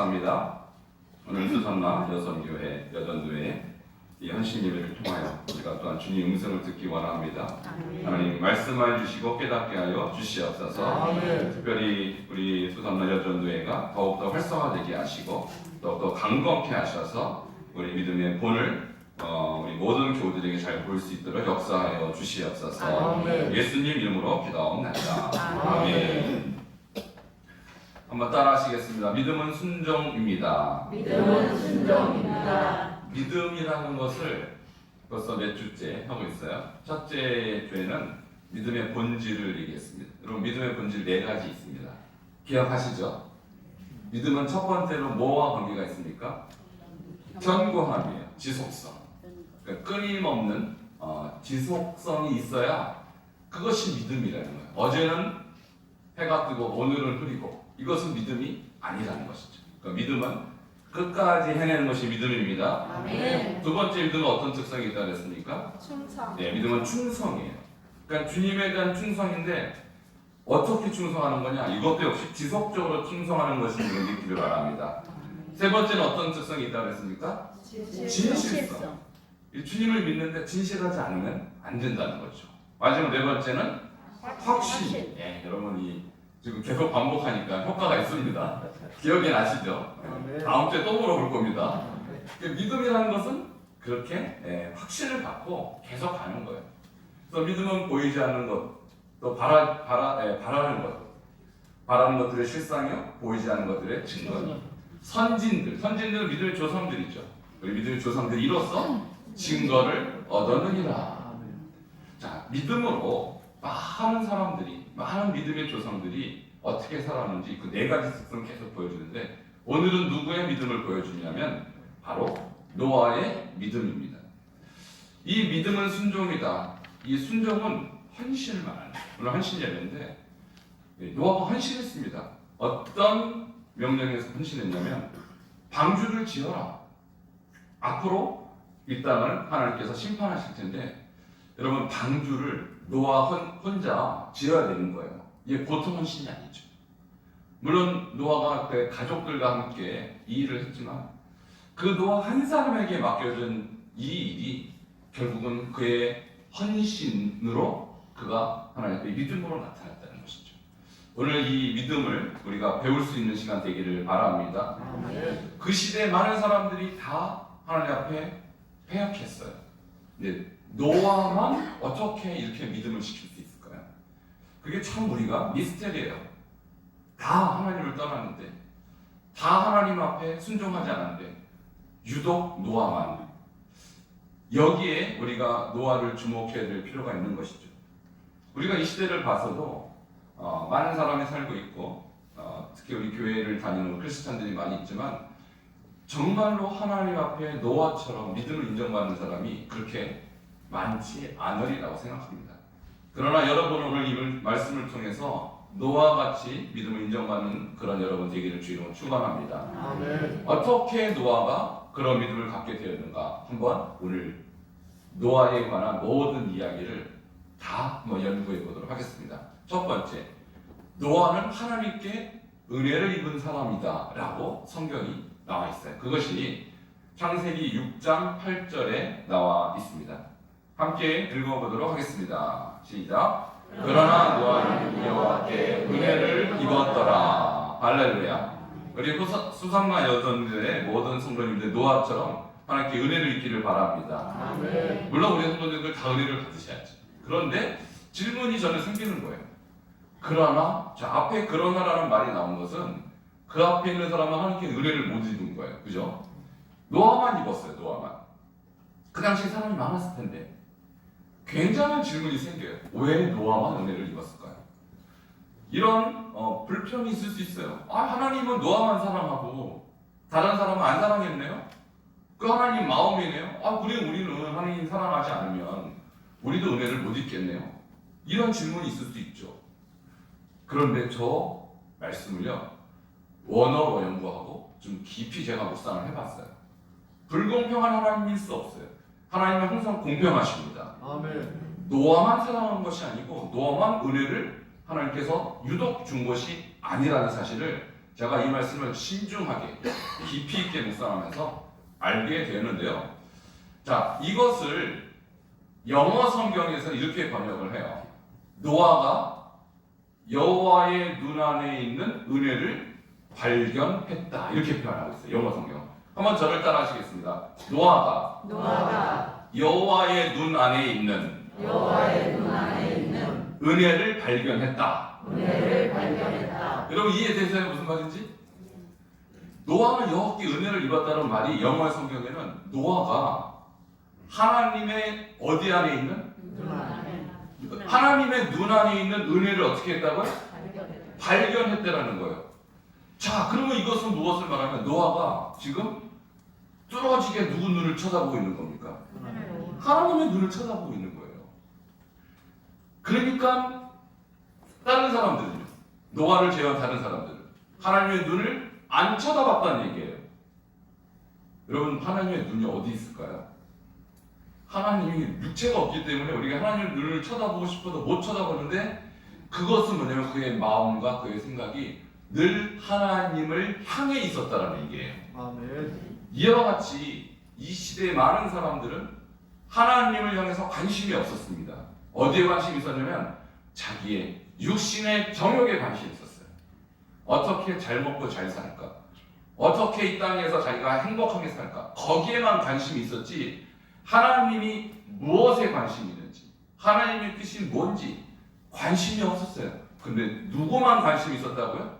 감사합니다. 오늘 수산나 여전교회 이 헌신 예배를 통하여 우리가 또한 주님 음성을 듣기 원합니다. 하나님 말씀해 주시고 깨닫게 하여 주시옵소서. 특별히 우리 수산나 여전교회가 더욱더 활성화되게 하시고 더욱더 강건케 하셔서 우리 믿음의 본을 우리 모든 교우들에게 잘 볼 수 있도록 역사하여 주시옵소서. 예수님 이름으로 기도합니다. 아멘. 한번 따라하시겠습니다. 믿음은 순종입니다. 믿음은 순종입니다. 믿음이라는 것을 벌써 몇 주째 하고 있어요. 첫째 주에는 믿음의 본질을 얘기했습니다. 여러분, 믿음의 본질 4가지 있습니다. 기억하시죠? 믿음은 첫 번째로 뭐와 관계가 있습니까? 견고함이에요. 지속성. 그러니까 끊임없는 지속성이 있어야 그것이 믿음이라는 거예요. 어제는 해가 뜨고 오늘은 흐리고 이것은 믿음이 아니라는 것이죠. 그러니까 믿음은 끝까지 해내는 것이 믿음입니다. 아멘. 두 번째 믿음은 어떤 특성이 있다고 했습니까? 충성. 네, 믿음은 충성이에요. 그러니까 주님에 대한 충성인데 어떻게 충성하는 거냐? 이것도 역시 지속적으로 충성하는 것이 믿음을 믿기를 바랍니다. 세 번째는 어떤 특성이 있다고 했습니까? 진실성. 이 주님을 믿는데 진실하지 않으면 안 된다는 거죠. 마지막 4번째는 확신. 예, 여러분이 지금 계속 반복하니까 효과가 있습니다. 기억이 나시죠? 다음 주에 또 물어볼 겁니다. 믿음이라는 것은 그렇게 확신을 갖고 계속 가는 거예요. 그래서 믿음은 보이지 않는 것, 또 바라는 것, 바라는 것들의 실상이요, 보이지 않는 것들의 증거. 선진들은 믿음의 조상들이죠. 우리 믿음의 조상들이 이로써 증거를 얻었느니라. 자, 믿음으로 많은 믿음의 조상들이 어떻게 살았는지 그 4가지 특성을 계속 보여주는데, 오늘은 누구의 믿음을 보여주냐면 바로 노아의 믿음입니다. 이 믿음은 순종이다. 이 순종은 헌신을 말하는 거예요. 물론 헌신 예배인데 노아가 헌신했습니다. 어떤 명령에서 헌신했냐면 방주를 지어라. 앞으로 이 땅을 하나님께서 심판하실 텐데, 여러분, 방주를 노아 혼자 지어야 되는 거예요. 이게 보통 헌신이 아니죠. 물론 노아가 그 가족들과 함께 이 일을 했지만 그 노아 한 사람에게 맡겨진 이 일이 결국은 그의 헌신으로 그가 하나님 앞에 믿음으로 나타났다는 것이죠. 오늘 이 믿음을 우리가 배울 수 있는 시간 되기를 바랍니다. 그 시대에 많은 사람들이 다 하나님 앞에 패역했어요. 근데 노아만 어떻게 이렇게 믿음을 지킬 수 있을까요? 그게 참 우리가 미스테리예요. 다 하나님을 떠났는데, 다 하나님 앞에 순종하지 않았는데 유독 노아만. 여기에 우리가 노아를 주목해야 될 필요가 있는 것이죠. 우리가 이 시대를 봐서도 많은 사람이 살고 있고 특히 우리 교회를 다니는 크리스찬들이 많이 있지만 정말로 하나님 앞에 노아처럼 믿음을 인정받는 사람이 그렇게 많지 않으리라고 생각합니다. 그러나 여러분, 오늘 이 말씀을 통해서 노아같이 믿음을 인정받는 그런 여러분 되기를 주의로 축원합니다. 아멘. 어떻게 노아가 그런 믿음을 갖게 되었는가, 한번 오늘 노아에 관한 모든 이야기를 다 한번 연구해 보도록 하겠습니다. 첫 번째, 노아는 하나님께 은혜를 입은 사람이다 라고 성경이 나와 있어요. 그것이 창세기 6장 8절에 나와 있습니다. 함께 읽어보도록 하겠습니다. 시작. 그러나 노아는 여호와께 은혜를 입었더라. 할렐루야. 우리 수산나 여전들의 모든 성도님들 노아처럼 하나님께 은혜를 입기를 바랍니다. 아멘. 물론 우리 성도님들 다 은혜를 받으셔야죠. 그런데 질문이 저는 생기는 거예요. 그러나, 저 앞에 그러나라는 말이 나온 것은 그 앞에 있는 사람은 하나님께 은혜를 못 입은 거예요. 그죠? 노아만 입었어요. 노아만. 그 당시에 사람이 많았을 텐데 굉장한 질문이 생겨요. 왜 노아만 은혜를 입었을까요? 이런 불평이 있을 수 있어요. 하나님은 노아만 사랑하고 다른 사람은 안 사랑했네요? 그 하나님 마음이네요? 우리는 하나님 사랑하지 않으면 우리도 은혜를 못 입겠네요? 이런 질문이 있을 수 있죠. 그런데 저 말씀을요, 원어로 연구하고 좀 깊이 제가 묵상을 해봤어요. 불공평한 하나님일 수 없어요. 하나님은 항상 공평하십니다. 아멘. 노아만 사랑한 것이 아니고 노아만 은혜를 하나님께서 유독 준 것이 아니라는 사실을 제가 이 말씀을 신중하게 깊이 있게 묵상하면서 알게 되는데요. 자, 이것을 영어 성경에서 이렇게 번역을 해요. 노아가 여호와의 눈 안에 있는 은혜를 발견했다. 이렇게 표현하고 있어요. 영어 성경. 한번 저를 따라 하시겠습니다. 노아가 여호와의 눈 안에 있는 은혜를 발견했다. 여러분 이해되세요? 무슨 말인지? 노아가 여호와께 은혜를 입었다는 말이 영어 성경에는 노아가 하나님의 어디 안에 있는? 하나님의 눈 안에 있는 은혜를 어떻게 했다고요? 발견했다라는 거예요. 자, 그러면 이것은 무엇을 말하면 노아가 지금 뚫어지게 누구 눈을 쳐다보고 있는 겁니까? 하나님의 눈을 쳐다보고 있는 거예요. 그러니까 다른 사람들은요, 노아를 제외한 다른 사람들은 하나님의 눈을 안 쳐다봤다는 얘기예요. 여러분, 하나님의 눈이 어디 있을까요? 하나님이 육체가 없기 때문에 우리가 하나님의 눈을 쳐다보고 싶어도 못 쳐다보는데, 그것은 뭐냐면 그의 마음과 그의 생각이 늘 하나님을 향해 있었다라는 얘기예요. 아멘. 이와 같이 이 시대의 많은 사람들은 하나님을 향해서 관심이 없었습니다. 어디에 관심이 있었냐면 자기의 육신의 정욕에 관심이 있었어요. 어떻게 잘 먹고 잘 살까? 어떻게 이 땅에서 자기가 행복하게 살까? 거기에만 관심이 있었지, 하나님이 무엇에 관심이 있는지, 하나님의 뜻이 뭔지 관심이 없었어요. 근데 누구만 관심이 있었다고요?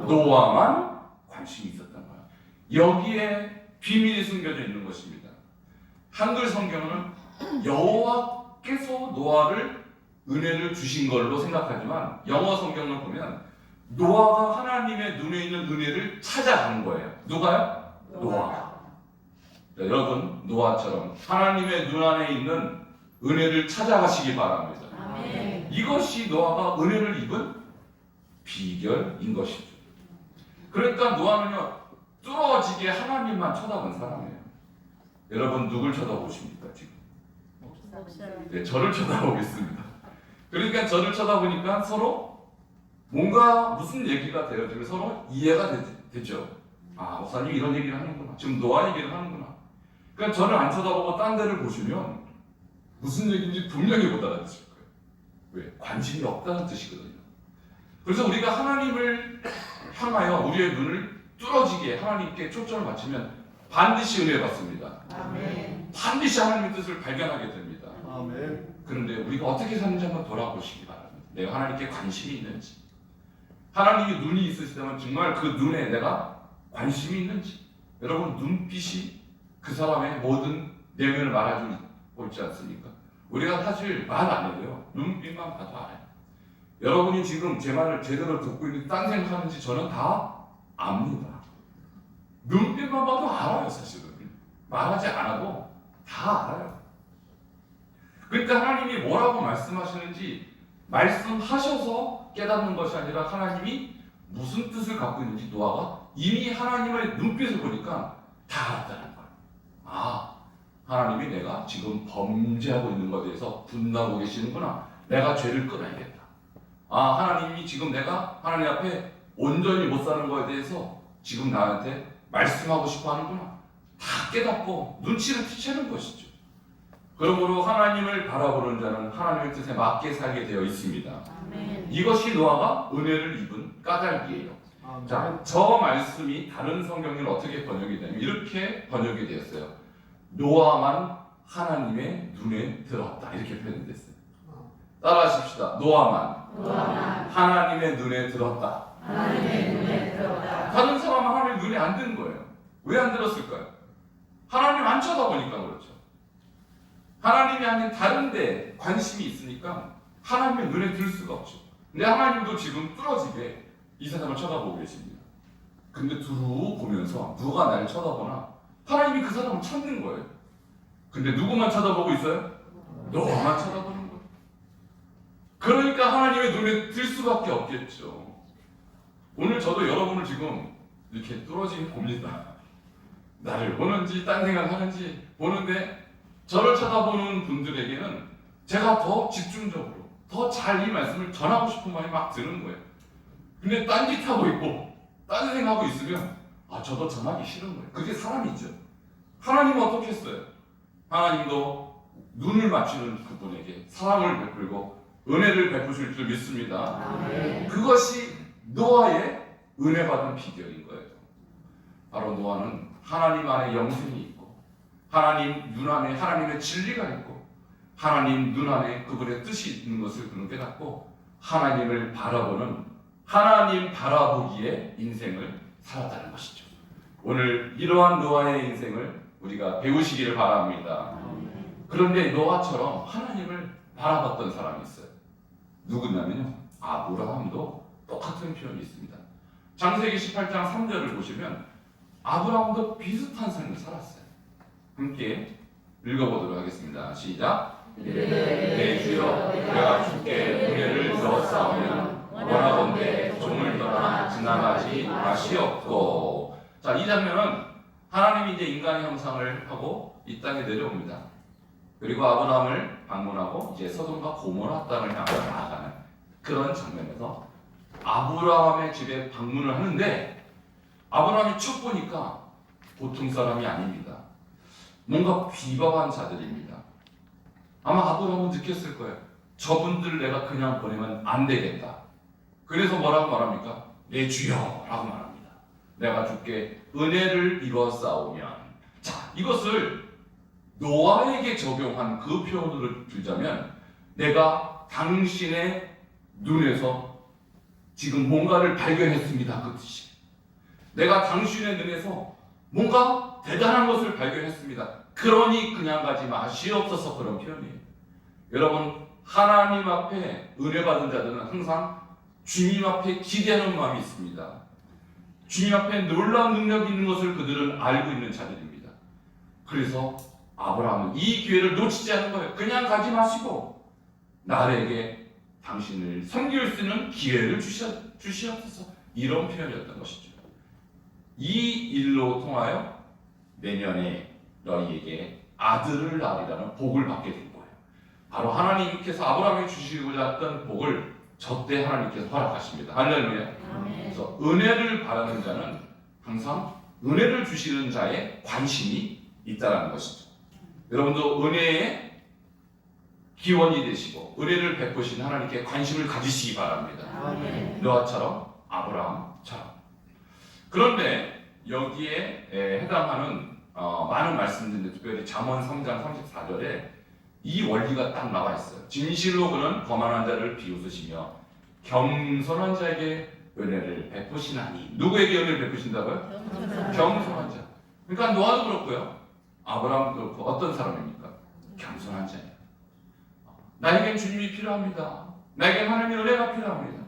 노아만 관심이 있었단 말이에요. 여기에 비밀이 숨겨져 있는 것입니다. 한글 성경은 여호와께서 노아를 은혜를 주신 걸로 생각하지만 영어 성경을 보면 노아가 하나님의 눈에 있는 은혜를 찾아간 거예요. 누가요? 노아가. 여러분, 노아처럼 하나님의 눈 안에 있는 은혜를 찾아가시기 바랍니다. 아멘. 이것이 노아가 은혜를 입은 비결인 것이죠. 그러니까 노아는요, 뚫어지게 하나님만 쳐다본 사람이에요. 여러분, 누굴 쳐다보십니까 지금? 네, 저를 쳐다보겠습니다. 그러니까 저를 쳐다보니까 서로 뭔가 무슨 얘기가 되어지면 서로 이해가 되죠. 아, 목사님 이런 얘기를 하는구나. 지금 노아 얘기를 하는구나. 그러니까 저를 안 쳐다보고 딴 데를 보시면 무슨 얘기인지 분명히 못 알아듣을 거예요. 왜? 관심이 없다는 뜻이거든요. 그래서 우리가 하나님을 향하여 우리의 눈을 뚫어지게 하나님께 초점을 맞추면 반드시 은혜 받습니다. 아멘. 반드시 하나님의 뜻을 발견하게 됩니다. 아멘. 그런데 우리가 어떻게 사는지 한번 돌아보시기 바랍니다. 내가 하나님께 관심이 있는지, 하나님이 눈이 있으시다면 정말 그 눈에 내가 관심이 있는지. 여러분, 눈빛이 그 사람의 모든 내면을 말해주고 있지 않습니까? 우리가 사실 말 안 해도요, 눈빛만 봐도 알아요. 여러분이 지금 제 말을 제대로 듣고 있는지 딴 생각하는지 저는 다 압니다. 눈빛만 봐도 알아요. 사실은 말하지 않아도 다 알아요. 그러니까 하나님이 뭐라고 말씀하시는지 말씀하셔서 깨닫는 것이 아니라 하나님이 무슨 뜻을 갖고 있는지 노아가 이미 하나님의 눈빛을 보니까 다 알았다는 거예요. 아, 하나님이 내가 지금 범죄하고 있는 것에 대해서 분노하고 계시는구나. 내가 죄를 끊어야겠다. 아, 하나님이 지금 내가 하나님 앞에 온전히 못 사는 것에 대해서 지금 나한테 말씀하고 싶어 하는구나. 다 깨닫고 눈치를 채는 것이죠. 그러므로 하나님을 바라보는 자는 하나님의 뜻에 맞게 살게 되어 있습니다. 아멘. 이것이 노아가 은혜를 입은 까닭이에요. 아멘. 자, 저 말씀이 다른 성경에는 어떻게 번역이 되냐면 이렇게 번역이 되었어요. 노아만 하나님의 눈에 들었다. 이렇게 표현됐어요. 따라하십시다. 노아만 하나님의 눈에 들었다. 다른 사람은 하나님의 눈에 안 든 거예요. 왜 안 들었을까요? 하나님 안 쳐다보니까 그렇죠. 하나님이 아닌 다른 데 관심이 있으니까 하나님의 눈에 들 수가 없죠. 근데 하나님도 지금 뚫어지게 이 사람을 쳐다보고 계십니다. 근데 두루 보면서 누가 나를 쳐다보나 하나님이 그 사람을 찾는 거예요. 근데 누구만 쳐다보고 있어요? 노아만 쳐다보는 거예요. 그러니까 하나님의 눈에 들 수밖에 없겠죠. 오늘 저도 여러분을 지금 이렇게 뚫어지게 봅니다. 나를 보는지 딴 생각하는지 보는데 저를 쳐다보는 분들에게는 제가 더 집중적으로 더 잘 이 말씀을 전하고 싶은 마음이 막 드는 거예요. 근데 딴짓하고 있고 딴 생각하고 있으면 저도 전하기 싫은 거예요. 그게 사람이죠. 하나님은 어떻게 했어요? 하나님도 눈을 맞추는 그분에게 사랑을 베풀고 은혜를 베푸실 줄 믿습니다. 그것이 노아의 은혜 받은 비결인 거예요. 바로 노아는 하나님 안에 영생이 있고 하나님 눈 안에 하나님의 진리가 있고 하나님 눈 안에 그분의 뜻이 있는 것을 그는 깨닫고 하나님을 바라보는 하나님 바라보기에 인생을 살았다는 것이죠. 오늘 이러한 노아의 인생을 우리가 배우시기를 바랍니다. 그런데 노아처럼 하나님을 바라봤던 사람이 있어요. 누구냐면요, 아브라함도 똑같은 표현이 있습니다. 창세기 18장 3절을 보시면 아브라함도 비슷한 삶을 살았어요. 함께 읽어보도록 하겠습니다. 시작. 내 주여, 내가 주께 은혜를 주었사오면 원하건대 종을 떠나 지나가지 마시옵고. 자, 이 장면은 하나님이 이제 인간의 형상을 하고 이 땅에 내려옵니다. 그리고 아브라함을 방문하고 이제 소돔과 고모라 땅을 향하여 나아가는 그런 장면에서 아브라함의 집에 방문을 하는데 아브라함이 첫 보니까 보통 사람이 아닙니다. 뭔가 비bab한 자들입니다. 아마 아브라함은 느꼈을 거예요. 저분들 내가 그냥 보내면 안 되겠다. 그래서 뭐라고 말합니까? 내 주여 라고 말합니다. 내가 주께 은혜를 입었사오면. 자, 이것을 노아에게 적용한 그 표현으로 들자면 내가 당신의 눈에서 지금 뭔가를 발견했습니다. 그 뜻이. 내가 당신의 눈에서 뭔가 대단한 것을 발견했습니다. 그러니 그냥 가지 마시옵소서. 그런 표현이에요. 여러분, 하나님 앞에 은혜 받은 자들은 항상 주님 앞에 기대하는 마음이 있습니다. 주님 앞에 놀라운 능력이 있는 것을 그들은 알고 있는 자들입니다. 그래서 아브라함은 이 기회를 놓치지 않은 거예요. 그냥 가지 마시고 나에게 당신을 섬길 수 있는 기회를 주시옵소서. 이런 표현이었던 것이죠. 이 일로 통하여 내년에 너희에게 아들을 낳으리라는 복을 받게 된 거예요. 바로 하나님께서 아브라함에게 주시고자 했던 복을 저때 하나님께서 허락하십니다. 할렐루야. 그래서 은혜를 바라는 자는 항상 은혜를 주시는 자의 관심이 있다는 것이죠. 여러분도 은혜의 기원이 되시고 은혜를 베푸신 하나님께 관심을 가지시기 바랍니다. 노아처럼 아브라함처럼. 그런데 여기에 해당하는 많은 말씀들인데 특별히 잠언 3장 34절에 이 원리가 딱 나와 있어요. 진실로 그는 거만한 자를 비웃으시며 겸손한 자에게 은혜를 베푸시나니. 누구에게 은혜를 베푸신다고요? 겸손한 자. 그러니까 노아도 그렇고요, 아브라함도 그렇고 어떤 사람입니까? 겸손한 자예요. 나에겐 주님이 필요합니다. 나에겐 하나님의 은혜가 필요합니다.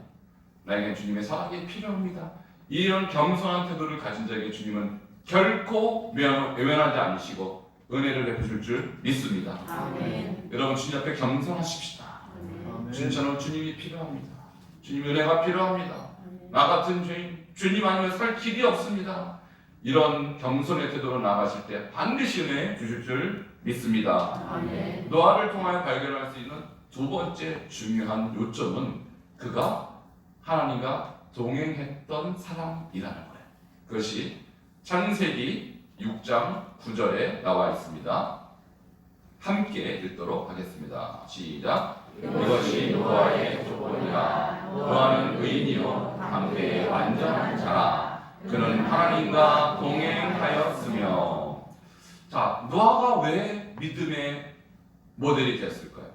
나에겐 주님의 사랑이 필요합니다. 이런 겸손한 태도를 가진 자에게 주님은 결코 외면하지 않으시고 은혜를 베푸실 줄 믿습니다. 아멘. 여러분, 주님 앞에 겸손하십시다. 아멘. 저는 주님이 필요합니다. 주님 은혜가 필요합니다. 나 같은 죄인, 주님 아니면 살 길이 없습니다. 이런 겸손의 태도로 나가실 때 반드시 은혜 주실 줄 믿습니다. 아멘. 노아를 통하여 발견할 수 있는 두 번째 중요한 요점은 그가 하나님과 동행했던 사람이라는 거예요. 그것이 창세기 6장 9절에 나와 있습니다. 함께 읽도록 하겠습니다. 시작. 이것이 노아의 조건이라. 노아는 의인이요 당대의 완전한 자라. 그는 하나님과 동행하였으며. 자, 노아가 왜 믿음의 모델이 됐을까요?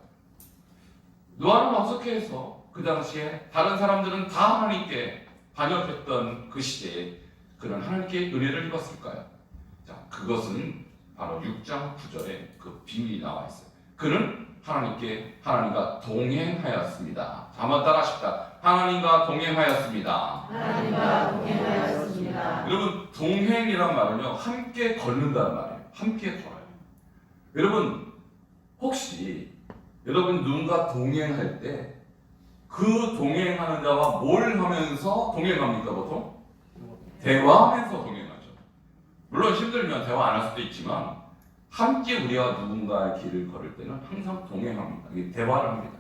노아는 어떻게 해서 그 당시에 다른 사람들은 다 하나님께 반역했던 그 시대에 그는 하나님께 은혜를 입었을까요? 자, 그것은 바로 6장 9절에 그 비밀이 나와 있어요. 그는 하나님과 동행하였습니다. 한번 따라하십시다. 하나님과 동행하였습니다. 하나님과 동행하였습니다. 여러분, 동행이란 말은요, 함께 걷는다는 말이에요. 함께 걸어요. 여러분, 혹시 여러분 누군가 동행할 때 그 동행하는 자와 뭘 하면서 동행합니까? 보통? 대화하면서 동행하죠. 물론 힘들면 대화 안 할 수도 있지만 함께 우리와 누군가의 길을 걸을 때는 항상 동행합니다. 대화를 합니다.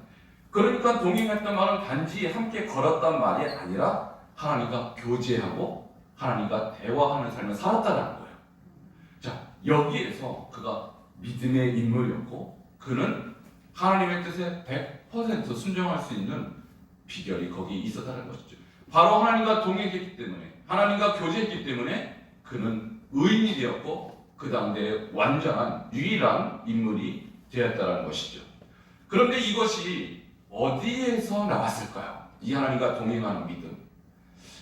그러니까 동행했던 말은 단지 함께 걸었단 말이 아니라 하나님과 교제하고 하나님과 대화하는 삶을 살았다는 거예요. 자, 여기에서 그가 믿음의 인물이었고 그는 하나님의 뜻에 100% 순종할 수 있는 비결이 거기 있었다는 것이죠. 바로 하나님과 동행했기 때문에, 하나님과 교제했기 때문에 그는 의인이 되었고 그 당대에 완전한 유일한 인물이 되었다는 것이죠. 그런데 이것이 어디에서 나왔을까요? 이 하나님과 동행하는 믿음,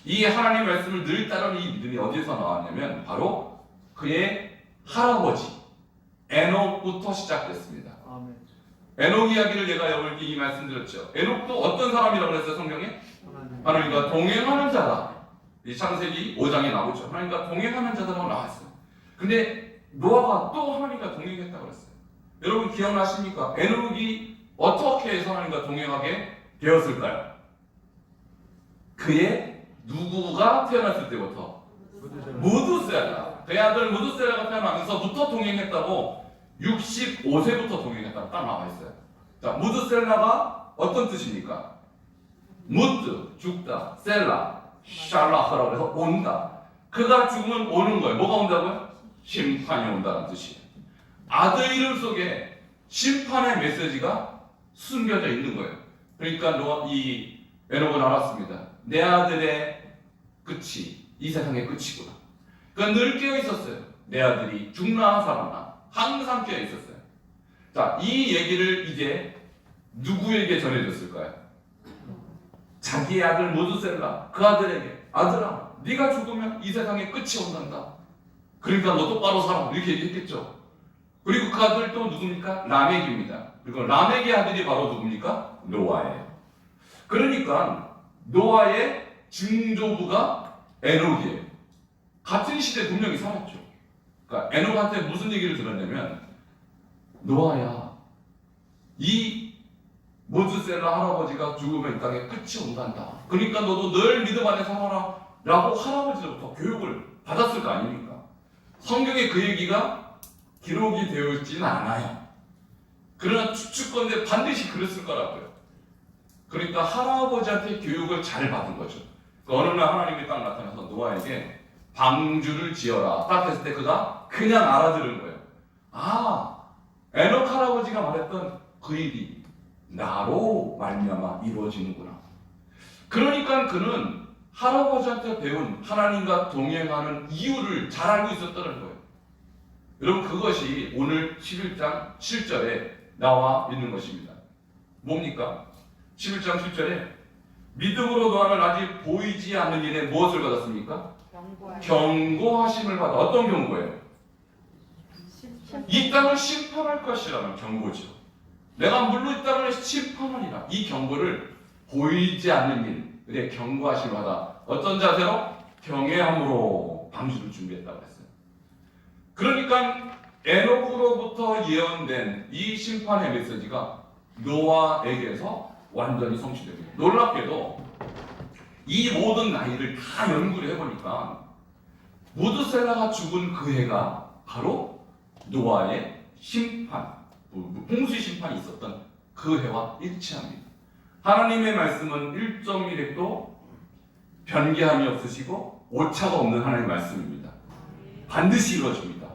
이 하나님 말씀을 늘 따르는 이 믿음이 어디에서 나왔냐면 바로 그의 할아버지 에녹부터 시작됐습니다. 아멘. 에녹 이야기를 제가 여러분께 이 말씀드렸죠. 에녹도 어떤 사람이라고 그랬어요, 성경에? 하나님과 동행하는 자다. 이 창세기 5장에 나오죠. 하나님과 동행하는 자다라고 나왔어요. 근데 노아가 또 하나님과 동행했다고 그랬어요. 여러분 기억나십니까? 에녹이 어떻게 해서 하나님과 동행하게 되었을까요? 그의 누구가 태어났을 때부터? 무드셀라. 그의 아들 무드셀라가 태어나면서부터 동행했다고 65세부터 동행했다고 딱 나와 있어요. 자, 무드셀라가 어떤 뜻입니까? 무드, 죽다, 셀라, 샬라흐라고 해서 온다. 그가 죽으면 오는 거예요. 뭐가 온다고요? 심판이 온다는 뜻이에요. 아들 이름 속에 심판의 메시지가 숨겨져 있는 거예요. 그러니까 이 에녹은 알았습니다. 내 아들의 끝이 이 세상의 끝이구나. 그러니까 늘 깨어 있었어요. 내 아들이 죽나 살아나 항상 깨어 있었어요. 자, 이 얘기를 이제 누구에게 전해졌을까요? 자기의 아들 무드셀라, 그 아들에게, 아들아, 네가 죽으면 이 세상의 끝이 온단다. 그러니까 너 똑바로 살아. 이렇게 얘기했겠죠. 그리고 그 아들 또 누굽니까? 라멕입니다. 그리고 라멕의 아들이 바로 누굽니까? 노아예요. 그러니까 노아의 증조부가 에녹이에요. 같은 시대에 분명히 살았죠. 그러니까 에녹한테 무슨 얘기를 들었냐면, 노아야, 이 무드셀라 할아버지가 죽으면 이 땅에 끝이 온단다. 그러니까 너도 늘 믿음 안에 살아라 라고 할아버지로부터 교육을 받았을 거 아닙니까? 성경에 그 얘기가 기록이 되어 있지는 않아요. 그러나 추측건데 반드시 그랬을 거라고요. 그러니까 할아버지한테 교육을 잘 받은 거죠. 어느 날 하나님이 딱 나타나서 노아에게 방주를 지어라 딱 했을 때 그가 그냥 알아들은 거예요. 아, 에녹 할아버지가 말했던 그 일이 나로 말미암아 이루어지는구나. 그러니까 그는 할아버지한테 배운 하나님과 동행하는 이유를 잘 알고 있었다는 거예요. 여러분, 그것이 오늘 11장 7절에 나와 있는 것입니다. 뭡니까? 11장 7절에 믿음으로 노아는 아직 보이지 않는 일에 무엇을 받았습니까? 경고하심을 받아. 어떤 경고예요? 이 땅을 심판할 것이라는 경고죠. 내가 물로 이 땅을 심판하리라. 이 경고를 보이지 않는 일에 경고하심을 받아. 어떤 자세로? 경외함으로 방주를 준비했다고 했어요. 그러니까 에녹으로부터 예언된 이 심판의 메시지가 노아에게서 완전히 성취됩니다. 놀랍게도 이 모든 나이를 다 연구를 해보니까 무드셀라가 죽은 그 해가 바로 노아의 심판, 홍수 심판이 있었던 그 해와 일치합니다. 하나님의 말씀은 1.1획도 변개함이 없으시고 오차가 없는 하나님의 말씀입니다. 반드시 이루어집니다.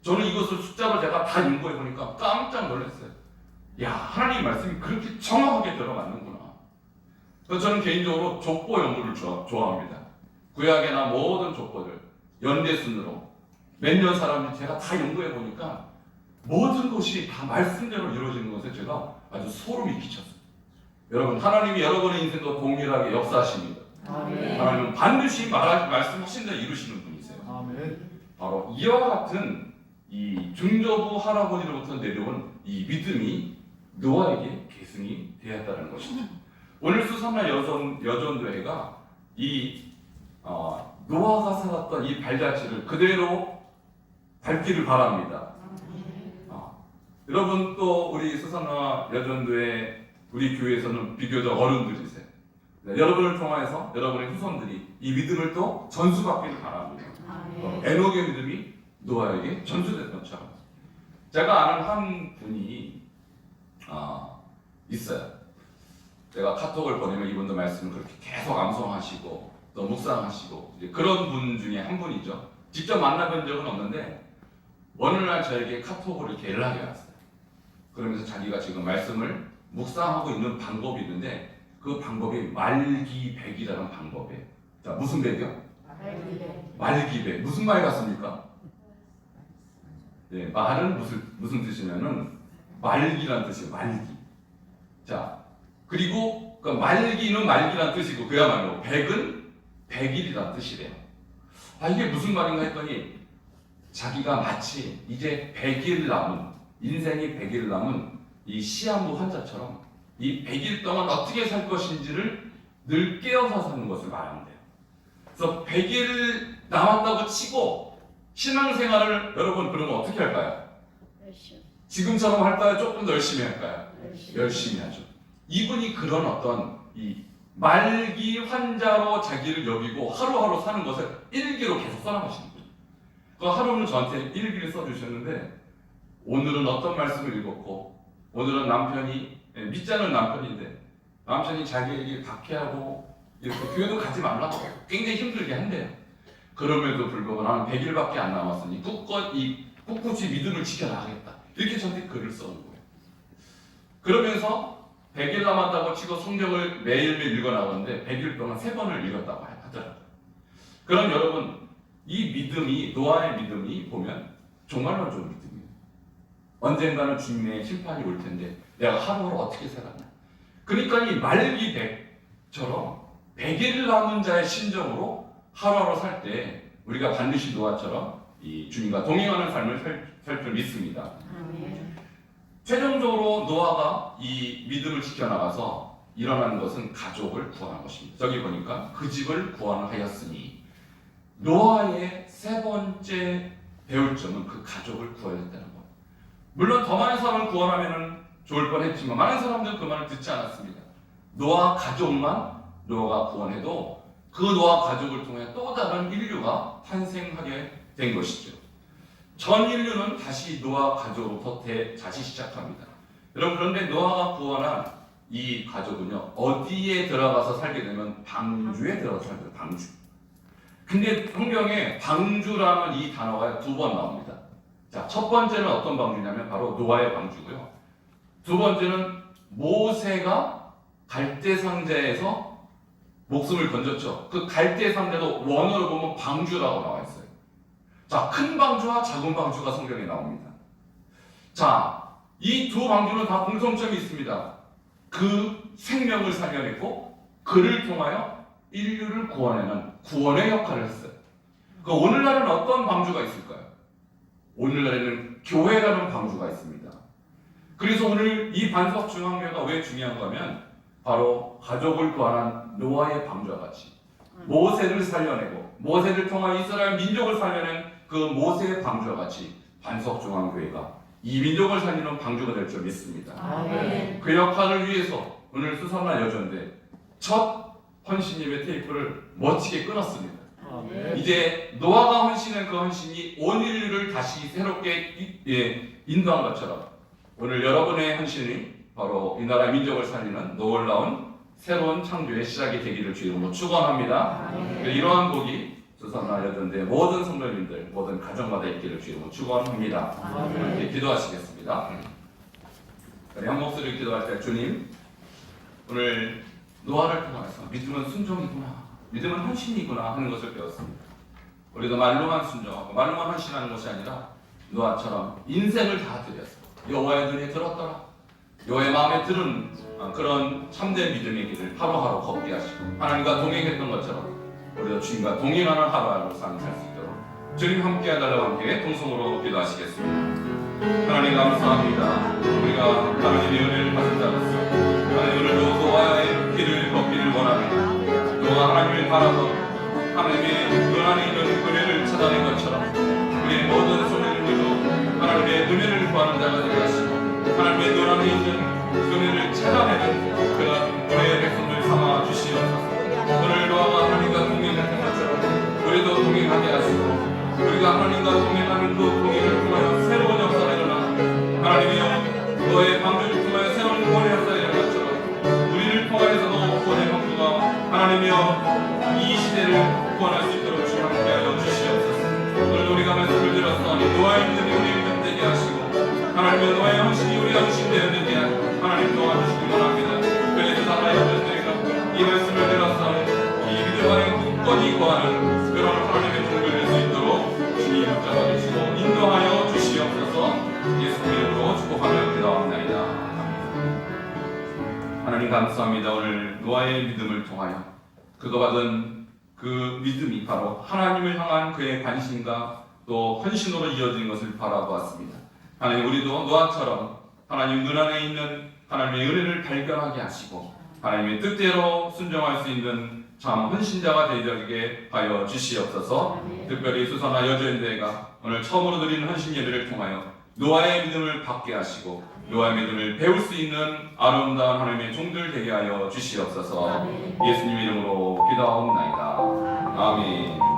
저는 이것을 숫자로 제가 다 연구해 보니까 깜짝 놀랐어요. 야, 하나님의 말씀이 그렇게 정확하게 들어맞는구나. 그래서 저는 개인적으로 족보 연구를 좋아합니다. 구약이나 모든 족보들 연대순으로 몇 년 사람들이 제가 다 연구해 보니까 모든 것이 다 말씀대로 이루어지는 것에 제가 아주 소름이 끼쳤어요. 여러분, 하나님이 여러분의 인생도 동일하게 역사하십니다. 아멘. 하나님은 반드시 말씀하신 대로 이루시는 분이세요. 아멘. 바로 이와 같은 이 증조부 할아버지로부터 내려온 이 믿음이 노아에게 계승이 되었다는 것이죠. 오늘 수산나 여전도회가 이 노아가 살았던 이 발자취를 그대로 밟기를 바랍니다. 여러분, 또 우리 수산나 여전도회 우리 교회에서는 비교적 어른들이세요. 여러분을 통해서 여러분의 후손들이 이 믿음을 또 전수받기를 바랍니다. 에녹의 믿음이 노아에게 전수됐던 것처럼. 제가 아는 한 분이 있어요. 제가 카톡을 보내면 이분도 말씀을 그렇게 계속 암송하시고 또 묵상하시고 이제 그런 분 중에 한 분이죠. 직접 만나본 적은 없는데 어느 날 저에게 카톡으로 이렇게 연락이 왔어요. 그러면서 자기가 지금 말씀을 묵상하고 있는 방법이 있는데 그 방법이 말기백이라는 방법이에요. 자, 무슨 백이요? 말기백. 무슨 말 같습니까? 네, 말은 무슨 뜻이냐면 말기란 뜻이에요. 말기. 자, 그리고 그 말기는 말기란 뜻이고 그야말로 백은 백일이란 뜻이래요. 아, 이게 무슨 말인가 했더니 자기가 마치 이제 100일 남은 인생이 100일 남은 이 시한부 환자처럼 이 100일 동안 어떻게 살 것인지를 늘 깨어서 사는 것을 말한대요. 그래서 100일 남았다고 치고 신앙생활을 여러분 그러면 어떻게 할까요? 지금처럼 할까요? 조금 더 열심히 할까요? 열심히 하죠. 이분이 그런 어떤 이 말기 환자로 자기를 여기고 하루하루 사는 것을 일기로 계속 써나가시는 거예요. 그 하루는 저한테 일기를 써주셨는데 오늘은 어떤 말씀을 읽었고 오늘은 남편이 믿지 않는 남편인데 남편이 자기에게 박해하고 이렇게 교회도 가지 말라고 굉장히 힘들게 한대요. 그럼에도 불구하고 나는 100일밖에 안 남았으니 꿋꿋이 믿음을 지켜나가겠다. 이렇게 저한테 글을 써는 거예요. 그러면서 100일 남았다고 치고 성경을 매일매일 읽어나가는데 100일 동안 3번을 읽었다고 하더라고요. 그럼 여러분 이 믿음이 노아의 믿음이 보면 정말로 좋은 믿음이에요. 언젠가는 주님의 심판이 올 텐데 내가 하루하루 어떻게 살았나. 그러니까 이 말기백처럼 100일 남은 자의 심정으로 하루하루 살 때 우리가 반드시 노아처럼 이 주님과 동행하는 삶을 살 줄 믿습니다. 최종적으로 노아가 이 믿음을 지켜나가서 일어나는 것은 가족을 구원한 것입니다. 저기 보니까 그 집을 구원하였으니 노아의 3번째 배울 점은 그 가족을 구원했다는 거예요. 물론 더 많은 사람을 구원하면 좋을 뻔했지만 많은 사람들은 그 말을 듣지 않았습니다. 노아 가족만 노아가 구원해도 그 노아 가족을 통해 또 다른 인류가 탄생하게 된 것이죠. 전 인류는 다시 노아 가족으로부터 다시 시작합니다. 여러분 그런데 노아가 구원한 이 가족은요 어디에 들어가서 살게 되면 방주에 들어가서 살게 돼요. 방주. 근데 성경에 방주라는 이 단어가 2번 나옵니다. 자, 첫 번째는 어떤 방주냐면 바로 노아의 방주고요. 두 번째는 모세가 갈대 상자에서 목숨을 건졌죠. 그 갈대 상자도 원어로 보면 방주라고 나와 있어요. 자, 큰 방주와 작은 방주가 성경에 나옵니다. 자, 이 두 방주는 다 공통점이 있습니다. 그 생명을 살려냈고 그를 통하여 인류를 구원하는 구원의 역할을 했어요. 그 오늘날은 어떤 방주가 있을까요? 오늘날에는 교회라는 방주가 있습니다. 그래서 오늘 이 반석중앙교회가 왜 중요한가 하면 바로 가족을 구원한 노아의 방주와 같이 모세를 살려내고 모세를 통한 이스라엘 민족을 살려낸 그 모세의 방주와 같이 반석중앙교회가 이 민족을 살리는 방주가 될 줄 믿습니다. 아멘. 그 역할을 위해서 오늘 수산화 여전대 첫 헌신님의 테이프를 멋지게 끊었습니다. 이제 노아가 헌신한 그 헌신이 온 인류를 다시 새롭게 인도한 것처럼 오늘 여러분의 헌신이 바로 이 나라 민족을 살리는 놀라운 새로운 창조의 시작이 되기를 주 이름으로 축원합니다. 이러한 복이 수산화 여전대 모든 성도님들 모든 가정마다 있기를 주 이름으로 축원합니다. 이렇게 기도하시겠습니다. 우리 한 목소리로 기도할 때 주님 오늘 노아를 통해서 믿음은 순종이구나 믿음은 헌신이구나 하는 것을 배웠습니다. 우리도 말로만 순종하고 말로만 헌신하는 것이 아니라 노아처럼 인생을 다 드려서 여호와의 눈에 들었더라 여호와의 마음에 들은 그런 참된 믿음의 길을 하루하루 걷게 하시고 하나님과 동행했던 것처럼 우리도 주님과 동행하는 하루하루 삶을 살 수 있도록 주님 함께 해달라고 함께 동성으로 기도하시겠습니다. 하나님 감사합니다. 우리가 하나님의 은혜를 받은 자로서 하나님 오늘도 노아의 길을 걷기를 원합니다. 노아가 하나님을 바라보고 하나님의 눈 안에 있는 은혜를 찾아낸 것처럼 우리의 모든 소리들도 하나님의 은혜를 구하는 자가 되게 하시고 하나님의 눈 안에 있는 은혜를 찾아내는 그런 은혜의 백성들 삼아 주시옵소서. 오늘 노아가 하나님과 동행했던 것처럼 우리도 동행하게 하시고 우리가 하나님과 동행하는 그 동행을 통하여 새로운 역사가 일어나 하나님의 너의 방주를 통하여 새로운 구원의 역사가 일어난 것처럼 우리를 통하여서도 구원의 방주가 하나님이여 이 시대를 우리가 말씀을 들었사오니 노아의 믿음이 우리의 믿음 되게 하시고 하나님의 노아의 헌신이 우리의 헌신 되었는데 하나님 도와주시기 원합니다. 그래서 하나의 여전들과 이 말씀을 들었사오니 이 믿음 안에 굳건히 거하는 그런 하나님의 종들 될 수 있도록 주님 붙잡아 주시고 인도하여 주시옵소서. 예수 이름으로 축복하며 기도합니다. 하나님 감사합니다. 오늘 노아의 믿음을 통하여 그가 받은 그 믿음이 바로 하나님을 향한 그의 관심과 또 헌신으로 이어진 것을 바라보았습니다. 하나님 우리도 노아처럼 하나님 눈 안에 있는 하나님의 은혜를 발견하게 하시고 하나님의 뜻대로 순종할 수 있는 참 헌신자가 되게 하여 주시옵소서. 특별히 수선화 여주인대회가 오늘 처음으로 드리는 헌신 예배를 통하여 노아의 믿음을 받게 하시고 노아의 믿음을 배울 수 있는 아름다운 하나님의 종들 되게 하여 주시옵소서. 예수님 이름으로 기도하옵나이다. 아멘.